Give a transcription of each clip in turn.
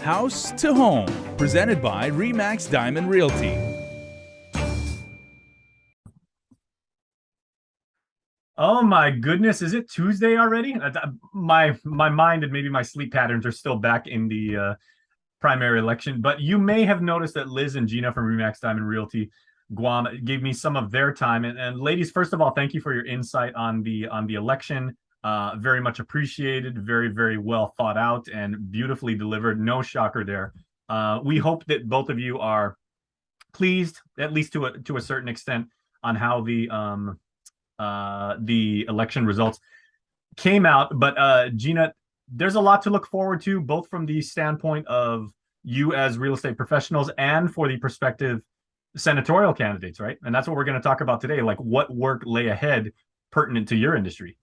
House to Home, presented by RE/MAX Diamond Realty. Oh my goodness, is it Tuesday already? My mind and maybe my sleep patterns are still back in the primary election, but you may have noticed that Liz and Gina from RE/MAX Diamond Realty Guam gave me some of their time. And ladies, first of all, thank you for your insight on the election. Very much appreciated, very, very well thought out and beautifully delivered. No shocker there. We hope that both of you are pleased, at least to a certain extent, on how the election results came out. But Gina, there's a lot to look forward to, both from the standpoint of you as real estate professionals and for the prospective senatorial candidates, right? And that's what we're going to talk about today, like what work lay ahead pertinent to your industry.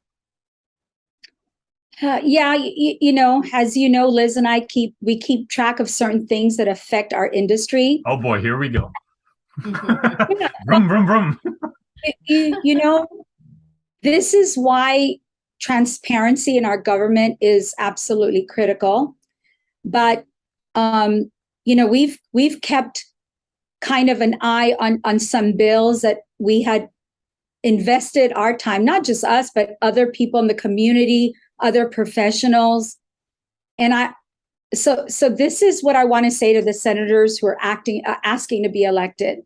Yeah, as you know, Liz and I keep track of certain things that affect our industry. Oh boy, here we go. Vroom, vroom, vroom. This is why transparency in our government is absolutely critical. But we've kept kind of an eye on some bills that we had invested our time, not just us, but other people in the community, other professionals. And so this is what I want to say to the senators who are asking to be elected.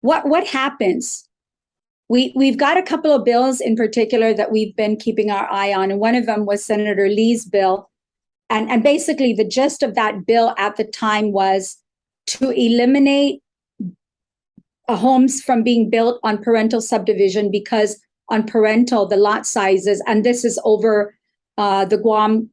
What happens? We've got a couple of bills in particular that we've been keeping our eye on, and one of them was Senator Lee's bill. And basically the gist of that bill at the time was to eliminate homes from being built on parental subdivision, because on parental, the lot sizes, and this is over the Guam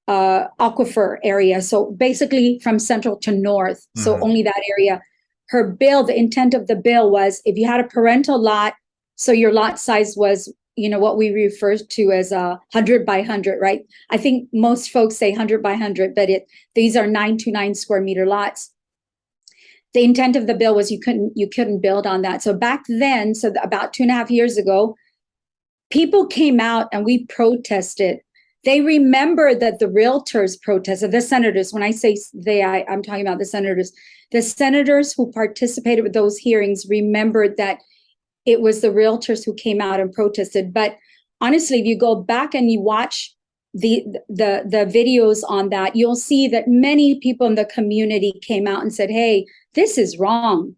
aquifer area. So basically from central to north, so only that area. Her bill, the intent of the bill was if you had a parental lot, so your lot size was, what we refer to as 100 by 100, right? I think most folks say 100 by 100, but these are 929 square meter lots. The intent of the bill was you couldn't build on that. So back then, about 2.5 years ago, people came out and we protested. They remember that the realtors protested, the senators. When I say they, I'm talking about the senators. The senators who participated with those hearings remembered that it was the realtors who came out and protested. But honestly, if you go back and you watch the videos on that, you'll see that many people in the community came out and said, hey, this is wrong.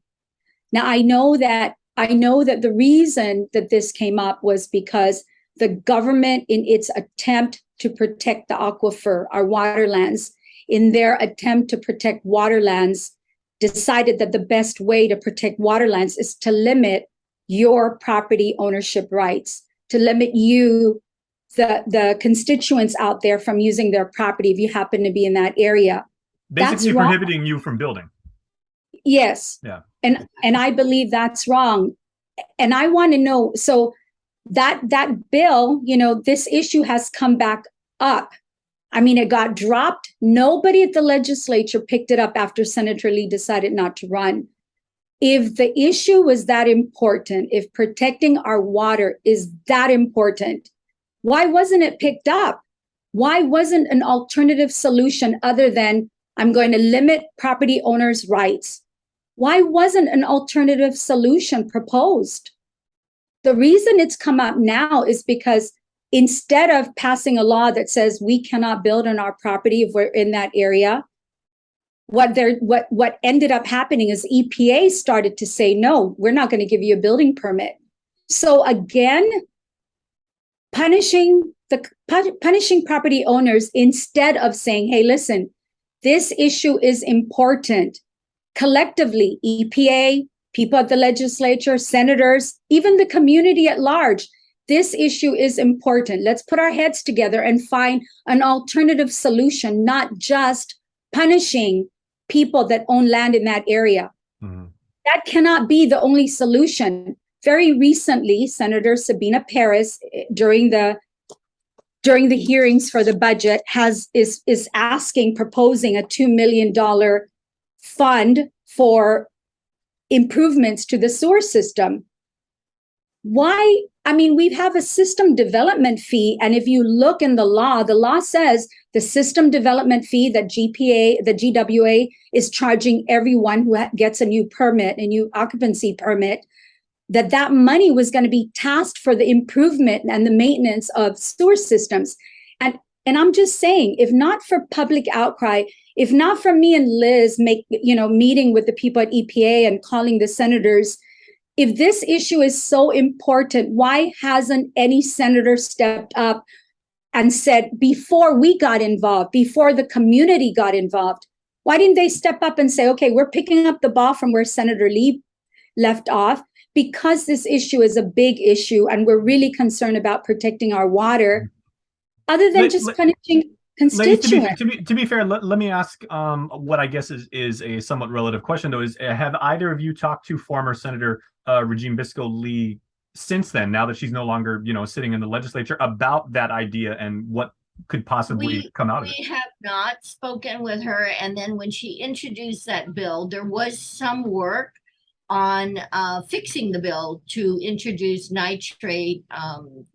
Now, I know that the reason that this came up was because the government, in its attempt to protect the aquifer, our waterlands, in their attempt to protect waterlands, decided that the best way to protect waterlands is to limit your property ownership rights, to limit you, the constituents out there, from using their property if you happen to be in that area. Basically prohibiting you from building. Yes. Yeah. And I believe that's wrong. And I want to know, so that bill, this issue has come back up. I mean, it got dropped. Nobody at the legislature picked it up after Senator Lee decided not to run. If the issue was that important, if protecting our water is that important, why wasn't it picked up? Why wasn't an alternative solution other than I'm going to limit property owners' rights? Why wasn't an alternative solution proposed? The reason it's come up now is because instead of passing a law that says we cannot build on our property if we're in that area, what ended up happening is EPA started to say, no, we're not going to give you a building permit. So again, punishing property owners instead of saying, hey, listen, this issue is important. Collectively, EPA, people at the legislature, senators, even the community at large, this issue is important. Let's put our heads together and find an alternative solution, not just punishing people that own land in that area. That cannot be the only solution. Very recently, Senator Sabina Perez, during the hearings for the budget, is proposing a $2 million fund for improvements to the sewer system. Why I mean, we have a system development fee. And if you look in the law says the system development fee that the GWA is charging everyone who gets a new permit, a new occupancy permit, that money was going to be tasked for the improvement and the maintenance of sewer systems. And I'm just saying, if not for public outcry, if not for me and Liz meeting with the people at EPA and calling the senators, if this issue is so important, why hasn't any senator stepped up and said, before we got involved, before the community got involved, why didn't they step up and say, okay, we're picking up the ball from where Senator Lee left off, because this issue is a big issue and we're really concerned about protecting our water, other than just punishing constituents. To be fair, let me ask what I guess is a somewhat relative question, though, is have either of you talked to former Senator Regine Biscoe-Lee since then, now that she's no longer, sitting in the legislature, about that idea and what could possibly come out of it? We have not spoken with her. And then when she introduced that bill, there was some work on fixing the bill to introduce nitrate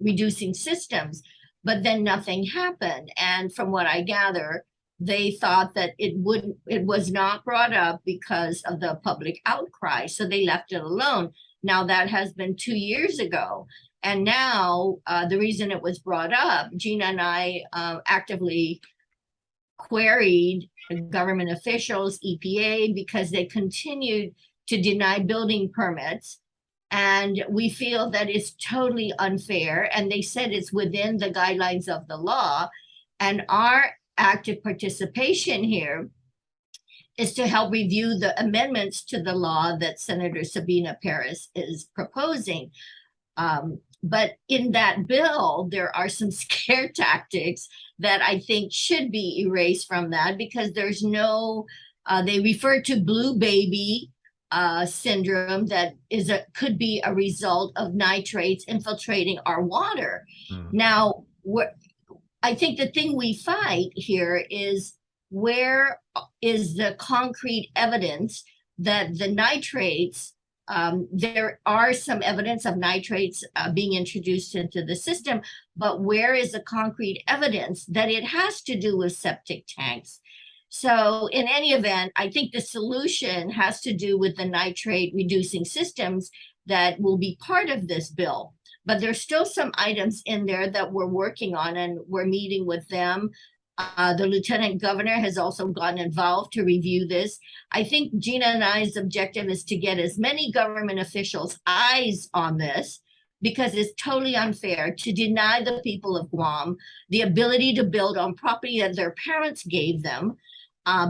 reducing systems, but then nothing happened. And from what I gather, they thought that it was not brought up because of the public outcry, so they left it alone. Now that has been 2 years ago, and now the reason it was brought up, Gina and I actively queried government officials, EPA, because they continued to deny building permits. And we feel that it's totally unfair. And they said it's within the guidelines of the law. And our active participation here is to help review the amendments to the law that Senator Sabina Paris is proposing. But in that bill, there are some scare tactics that I think should be erased from that, because there's no, they refer to blue baby syndrome that could be a result of nitrates infiltrating our water. Now, I think the thing we fight here is, where is the concrete evidence that the nitrates, there are some evidence of nitrates being introduced into the system, but where is the concrete evidence that it has to do with septic tanks? So in any event, I think the solution has to do with the nitrate reducing systems that will be part of this bill. But there's still some items in there that we're working on, and we're meeting with them. The lieutenant governor has also gotten involved to review this. I think Gina and I's objective is to get as many government officials' eyes on this, because it's totally unfair to deny the people of Guam the ability to build on property that their parents gave them,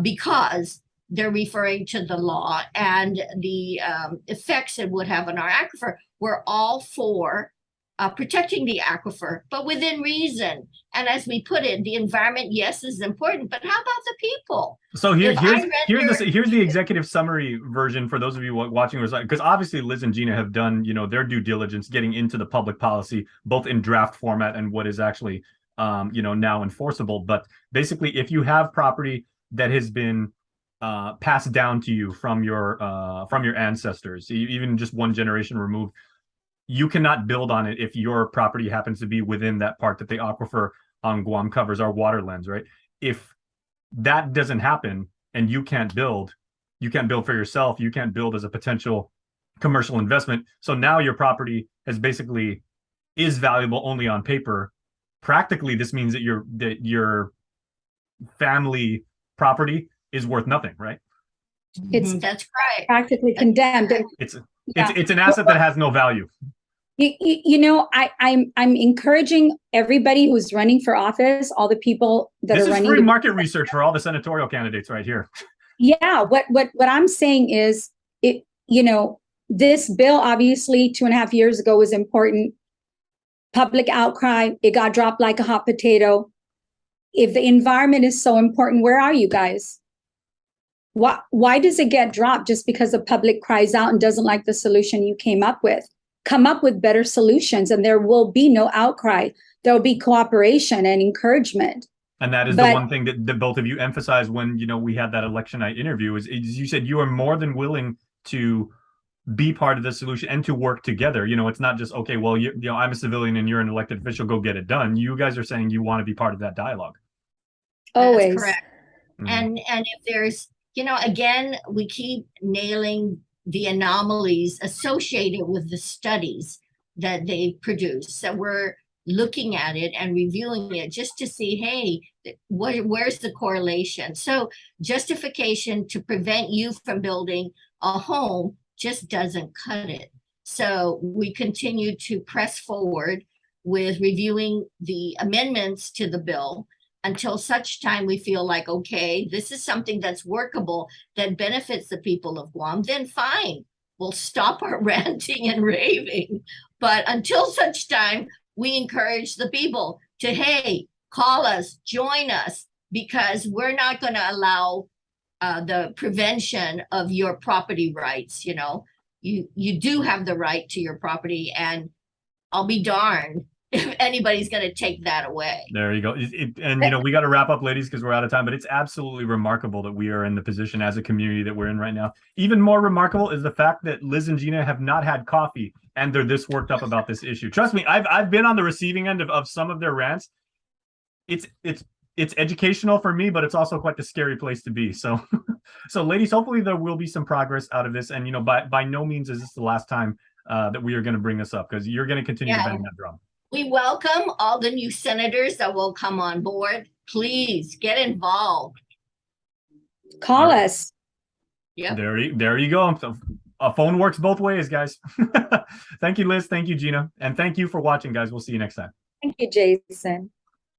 because they're referring to the law and the effects it would have on our aquifer. We're all for protecting the aquifer, but within reason. And as we put it, the environment, yes, is important, but how about the people? So here's the executive summary version for those of you watching, because obviously Liz and Gina have done their due diligence getting into the public policy, both in draft format and what is actually now enforceable. But basically, if you have property that has been passed down to you from your ancestors, even just one generation removed, you cannot build on it if your property happens to be within that part that the aquifer on Guam covers, our waterlands, right? If that doesn't happen and you can't build for yourself, you can't build as a potential commercial investment. So now your property is valuable only on paper. Practically, this means that your family property is worth nothing, right? That's right. Practically condemned. It's an asset that has no value. I'm encouraging everybody who's running for office, all the people that this are running. This is free market research for all the senatorial candidates right here. Yeah, what I'm saying is, this bill obviously 2.5 years ago was important. Public outcry, it got dropped like a hot potato. If the environment is so important, where are you guys? Why does it get dropped just because the public cries out and doesn't like the solution you came up with? Come up with better solutions, and there will be no outcry. There will be cooperation and encouragement. And that is the one thing that both of you emphasized when we had that election night interview is you said you are more than willing to be part of the solution and to work together. You know, it's not just, okay, well, you know, I'm a civilian and you're an elected official, go get it done. You guys are saying you want to be part of that dialogue. Always. That's correct. Mhm. And if there's, you know, again, we keep nailing the anomalies associated with the studies that they produce. So we're looking at it and reviewing it just to see, hey, where's the correlation? So justification to prevent you from building a home just doesn't cut it. So we continue to press forward with reviewing the amendments to the bill until such time we feel like, okay, this is something that's workable, that benefits the people of Guam, then fine, we'll stop our ranting and raving. But until such time, we encourage the people to, hey, call us, join us, because we're not going to allow the prevention of your property rights. You know, you do have the right to your property, and I'll be darned if anybody's going to take that away. There you go. And, you know, we got to wrap up, ladies, because we're out of time, but it's absolutely remarkable that we are in the position as a community that we're in right now. Even more remarkable is the fact that Liz and Gina have not had coffee and they're this worked up about this issue. Trust me, I've been on the receiving end of some of their rants. It's educational for me, but it's also quite the scary place to be. So, so ladies, hopefully there will be some progress out of this. And, you know, by no means is this the last time that we are going to bring this up, because you're going to continue to bang that drum. We welcome all the new senators that will come on board. Please get involved. Call us. Yeah. There you go. So a phone works both ways, guys. Thank you, Liz. Thank you, Gina. And thank you for watching, guys. We'll see you next time. Thank you, Jason.